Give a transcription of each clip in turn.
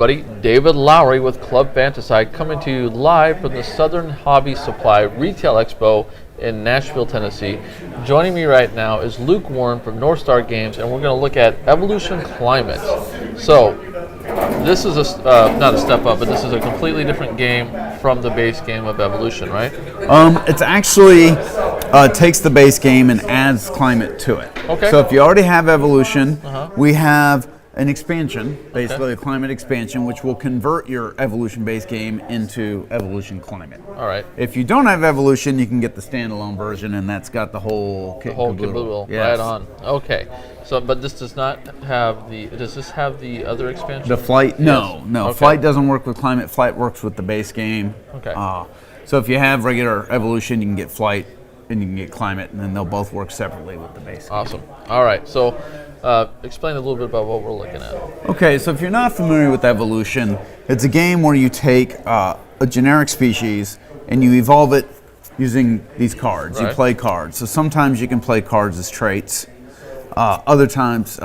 everybody. David Lowry with Club Fantasci coming to you live from the Southern Hobby Supply Retail Expo in Nashville, Tennessee. Joining me right now is Luke Warren from NorthStarGames, and we're going to look at Evolution Climate. So, this is not a step up, but this is a completely different game from the base game of Evolution, right? It's actually takes the base game and adds climate to it. Okay. So if you already have Evolution, we have an expansion, basically a climate expansion, which will convert your Evolution base game into Evolution Climate. All right. If you don't have Evolution, you can get the standalone version, and that's got the whole kit and caboodle. Yes. Right on. Okay. So, but this does not have the. Does this have the other expansion? The flight? No, Yes. no. Okay. Flight doesn't work with climate. Flight works with the base game. Okay. So if you have regular Evolution, you can get flight, and you can get climate, and then they'll both work separately with the base game. Awesome. All right. So, explain a little bit about what we're looking at. Okay, so if you're not familiar with Evolution, it's a game where you take a generic species and you evolve it using these cards. Right. You play cards. So sometimes you can play cards as traits. Other times,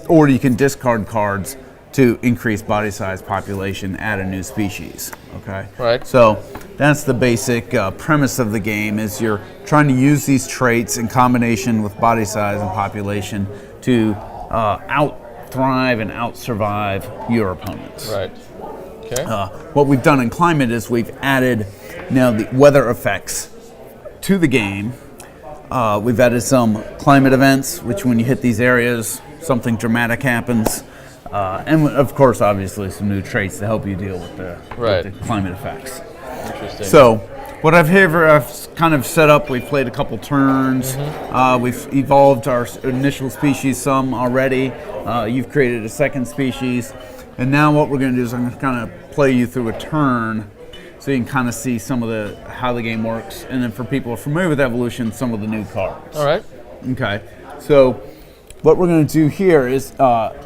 or you can discard cards to increase body size, population, add a new species. Okay. Right. So that's the basic premise of the game. Is you're trying to use these traits in combination with body size and population to out-thrive and out-survive your opponents. Right. Okay. What we've done in climate is we've added now the weather effects to the game. We've added some climate events, which when you hit these areas, something dramatic happens. And of course, obviously, some new traits to help you deal with the climate effects. Interesting. So, what I've kind of set up, we've played a couple turns. We've evolved our initial species some already. You've created a second species. And now what we're going to do is I'm going to kind of play you through a turn so you can kind of see some of how the game works. And then for people who are familiar with Evolution, some of the new cards. All right. Okay. So what we're going to do here is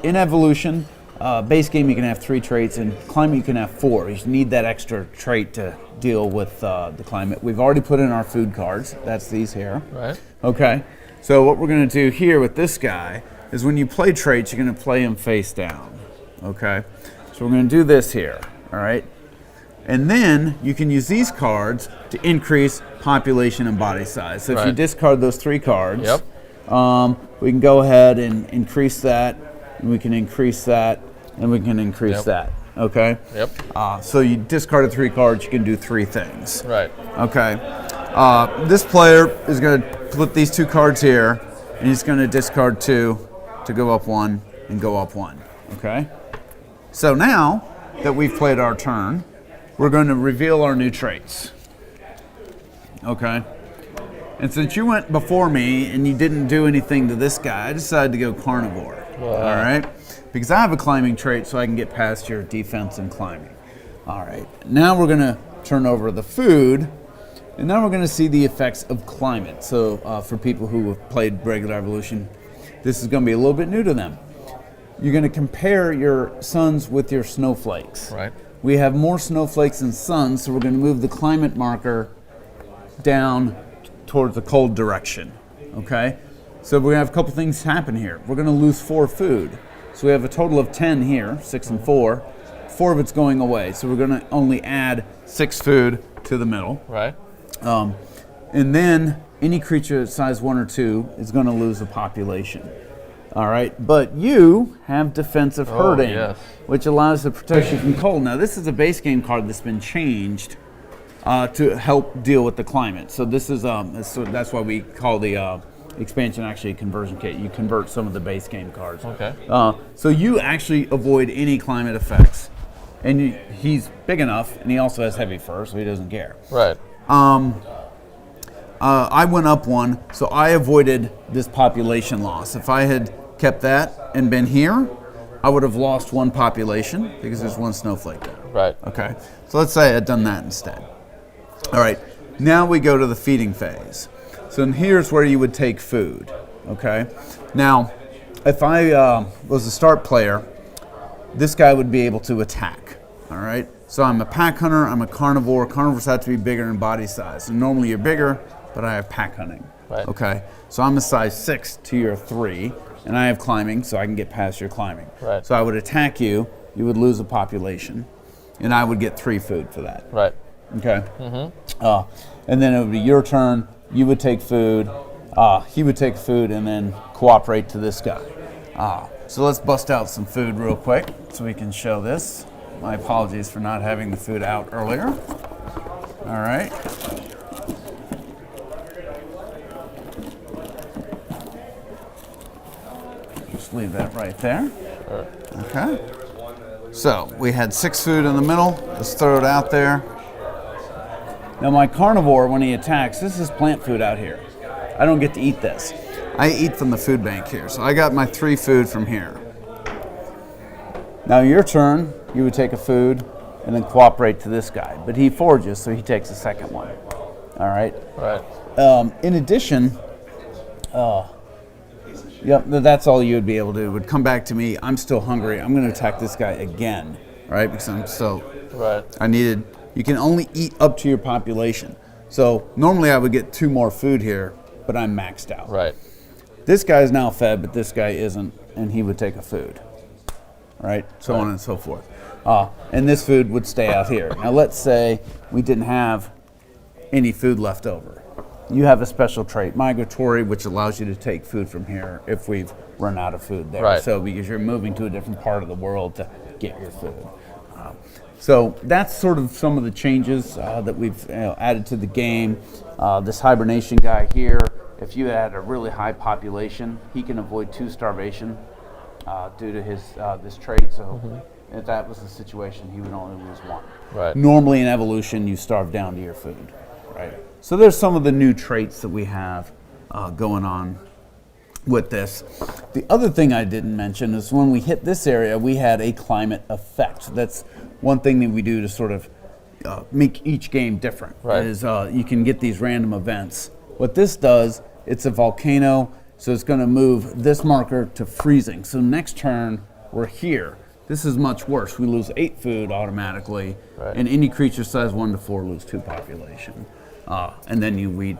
in Evolution, base game you can have 3 traits, and climate you can have 4. You need that extra trait to deal with the climate. We've already put in our food cards. That's these here. Right. Okay. So what we're going to do here with this guy is when you play traits, you're going to play him face down. Okay. So we're going to do this here. All right. And then you can use these cards to increase population and body size. So if you discard those 3 cards, we can go ahead and increase that, and we can increase that, and we can increase that. Okay? Yep. So you discarded 3 cards, you can do 3 things. Right. Okay. This player is going to put these 2 cards here, and he's going to discard 2 to go up 1 and go up 1. Okay? So now that we've played our turn, we're going to reveal our new traits. Okay? And since you went before me and you didn't do anything to this guy, I decided to go carnivore. Wow. All right? Because I have a climbing trait, so I can get past your defense and climbing. All right. Now we're going to turn over the food, and now we're going to see the effects of climate. So for people who have played regular Evolution, this is going to be a little bit new to them. You're going to compare your suns with your snowflakes. Right. We have more snowflakes than suns, so we're going to move the climate marker down towards the cold direction. Okay? So we're going to have a couple things happen here. We're going to lose 4 food. So we have a total of 10 here, 6 and 4. 4 of it's going away. So we're going to only add 6 food to the middle. Right. And then any creature size 1 or 2 is going to lose a population. All right, but you have defensive herding, which allows to protect you from cold. Now, this is a base game card that's been changed to help deal with the climate. So this is so that's why we call the expansion actually a conversion kit. You convert some of the base game cards. Okay. So you actually avoid any climate effects, and he's big enough, and he also has heavy fur, so he doesn't care. Right. I went up 1, so I avoided this population loss. If I had kept that and been here, I would have lost 1 population because there's 1 snowflake there. Right. Okay. So let's say I had done that instead. All right. Now we go to the feeding phase. So here's where you would take food. Okay. Now, if I was a start player, this guy would be able to attack. All right. So I'm a pack hunter. I'm a carnivore. Carnivores have to be bigger in body size. And normally you're bigger, but I have pack hunting. Right. Okay. So I'm a size 6 to your 3. And I have climbing, so I can get past your climbing. Right. So I would attack you, you would lose a population, and I would get 3 food for that. Right. Okay. And then it would be your turn. You would take food. He would take food and then cooperate to this guy. So let's bust out some food real quick so we can show this. My apologies for not having the food out earlier. All right. Just leave that right there. Okay. So we had 6 food in the middle. Let's throw it out there. Now my carnivore, when he attacks, this is plant food out here. I don't get to eat this. I eat from the food bank here. So I got my 3 food from here. Now your turn, you would take a food and then cooperate to this guy. But he forages, so he takes a second one. All right? Right. In addition, yep, that's all you would be able to do. It would come back to me. I'm still hungry. I'm going to attack this guy again, right? Because I'm so. Right. You can only eat up to your population. So normally I would get 2 more food here, but I'm maxed out. Right. This guy's now fed, but this guy isn't, and he would take a food, right? So on and so forth. And this food would stay out here. Now let's say we didn't have any food left over. You have a special trait, migratory, which allows you to take food from here if we've run out of food there. Right. So because you're moving to a different part of the world to get your food. So that's sort of some of the changes that we've added to the game. This hibernation guy here, if you had a really high population, he can avoid 2 starvation due to his this trait. So if that was the situation, he would only lose 1. Right. Normally in evolution, you starve down to your food. Right. So there's some of the new traits that we have going on with this. The other thing I didn't mention is when we hit this area, we had a climate effect. That's one thing that we do to sort of make each game different. Right. Is you can get these random events. What this does, it's a volcano, so it's going to move this marker to freezing. So next turn, we're here. This is much worse. We lose 8 food automatically, Right. and any creature size 1 to 4 lose 2 population. And then we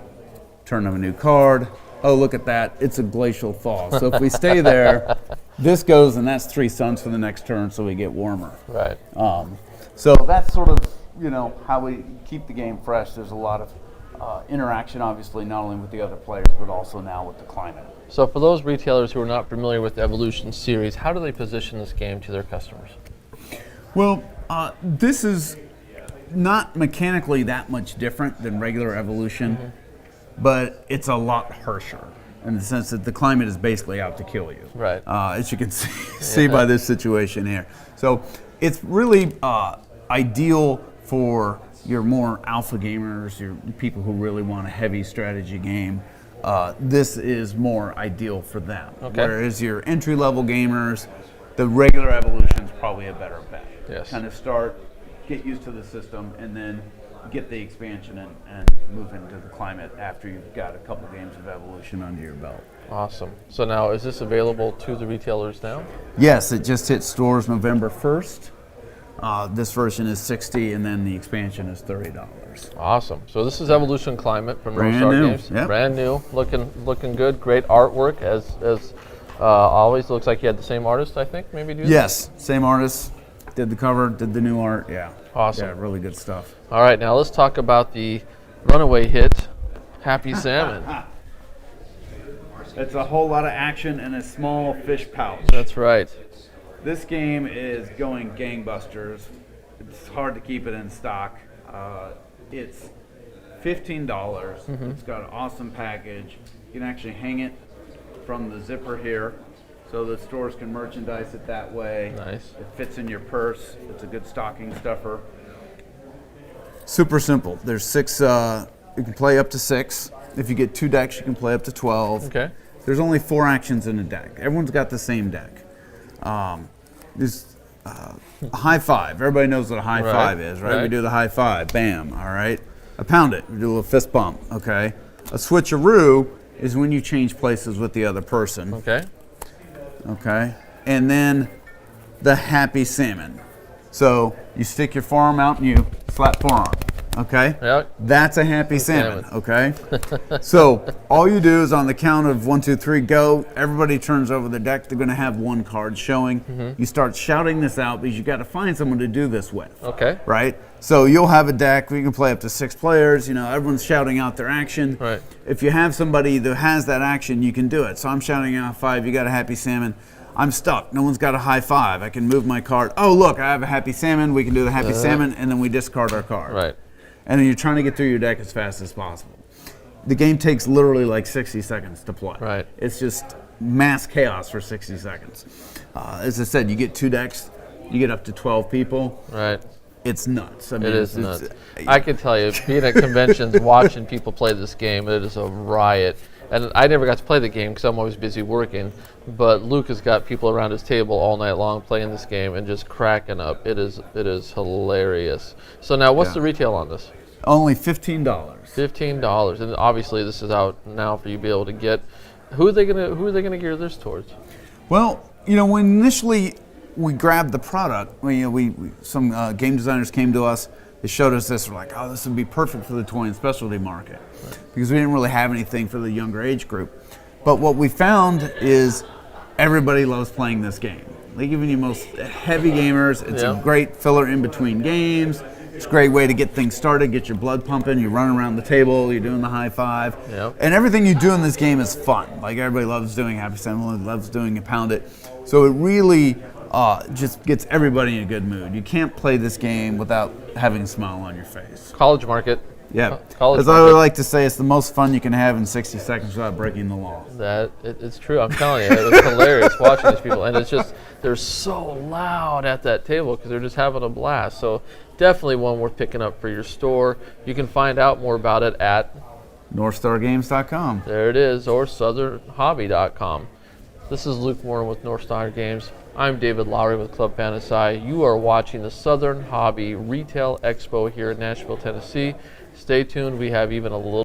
turn them a new card. Oh, look at that. It's a glacial thaw. So if we stay there, this goes, and that's 3 suns for the next turn, so we get warmer. Right. So that's sort of, how we keep the game fresh. There's a lot of interaction, obviously, not only with the other players, but also now with the climate. So for those retailers who are not familiar with the Evolution series, how do they position this game to their customers? Well, this is not mechanically that much different than regular Evolution, but it's a lot harsher in the sense that the climate is basically out to kill you. Right. As you can see by this situation here. So it's really ideal for your more alpha gamers, your people who really want a heavy strategy game. This is more ideal for them. Okay. Whereas your entry-level gamers, the regular Evolution is probably a better bet. Yes. Kind of start, get used to the system, and then get the expansion and move into the climate after you've got a couple games of Evolution under your belt. Awesome. So now, is this available to the retailers now? Yes, it just hit stores November 1st. This version is $60, and then the expansion is $30. Awesome. So this is Evolution Climate from Brand NorthStar new, Games. yep. Brand new, looking good. Great artwork as always. Looks like you had the same artist, I think, maybe do this? Yes, same artist. Did the cover, did the new art, yeah. Awesome. Yeah, really good stuff. All right, now let's talk about the runaway hit, Happy Salmon. It's a whole lot of action in a small fish pouch. That's right. This game is going gangbusters. It's hard to keep it in stock. It's $15. It's got an awesome package. You can actually hang it from the zipper here, so the stores can merchandise it that way. Nice. It fits in your purse. It's a good stocking stuffer. Super simple. There's 6. You can play up to 6. If you get 2 decks, you can play up to 12. Okay. There's only 4 actions in a deck. Everyone's got the same deck. There's a high five. Everybody knows what a high five is, right? We do the high five. Bam. All right. A pound it. We do a little fist bump. Okay. A switcheroo is when you change places with the other person. Okay. Okay. And then the happy salmon. So you stick your forearm out and you slap forearm. Okay? Yep. That's a happy salmon, okay? So all you do is on the count of 1, 2, 3, go. Everybody turns over the deck. They're going to have one card showing. You start shouting this out because you got to find someone to do this with. Okay. Right? So you'll have a deck where you can play up to 6 players. You know, everyone's shouting out their action. Right. If you have somebody that has that action, you can do it. So I'm shouting out 5. You got a happy salmon. I'm stuck. No one's got a high 5. I can move my card. Oh, look, I have a happy salmon. We can do the happy salmon, and then we discard our card. Right. And then you're trying to get through your deck as fast as possible. The game takes literally like 60 seconds to play. Right. It's just mass chaos for 60 seconds. As I said, you get 2 decks, you get up to 12 people. Right. It's nuts. I mean, It is nuts. I can tell you, being at conventions, watching people play this game, it is a riot. And I never got to play the game because I'm always busy working. But Luke has got people around his table all night long playing this game and just cracking up. It is hilarious. So now, what's the retail on this? Only $15. $15, and obviously this is out now for you to be able to get. Who are they gonna gear this towards? Well, you know, when initially we grabbed the product, some game designers came to us. They showed us this. We're like, oh, this would be perfect for the toy and specialty market, because we didn't really have anything for the younger age group. But what we found is everybody loves playing this game. Like even you most heavy gamers, it's a great filler in between games. It's a great way to get things started, get your blood pumping. You run around the table, you're doing the high 5, and everything you do in this game is fun. Like everybody loves doing Happy Salmon, loves doing a Pound It. So it really just gets everybody in a good mood. You can't play this game without having a smile on your face. College market. Yeah, College as I would like to say, it's the most fun you can have in 60 seconds without breaking the law. It's true. I'm telling you, it was hilarious watching these people, and it's just they're so loud at that table because they're just having a blast. So definitely one worth picking up for your store. You can find out more about it at NorthStarGames.com. There it is, or SouthernHobby.com. This is Luke Warren with NorthStarGames. I'm David Lowry with Club Fantasci. You are watching the Southern Hobby Retail Expo here in Nashville, Tennessee. Stay tuned. We have even a little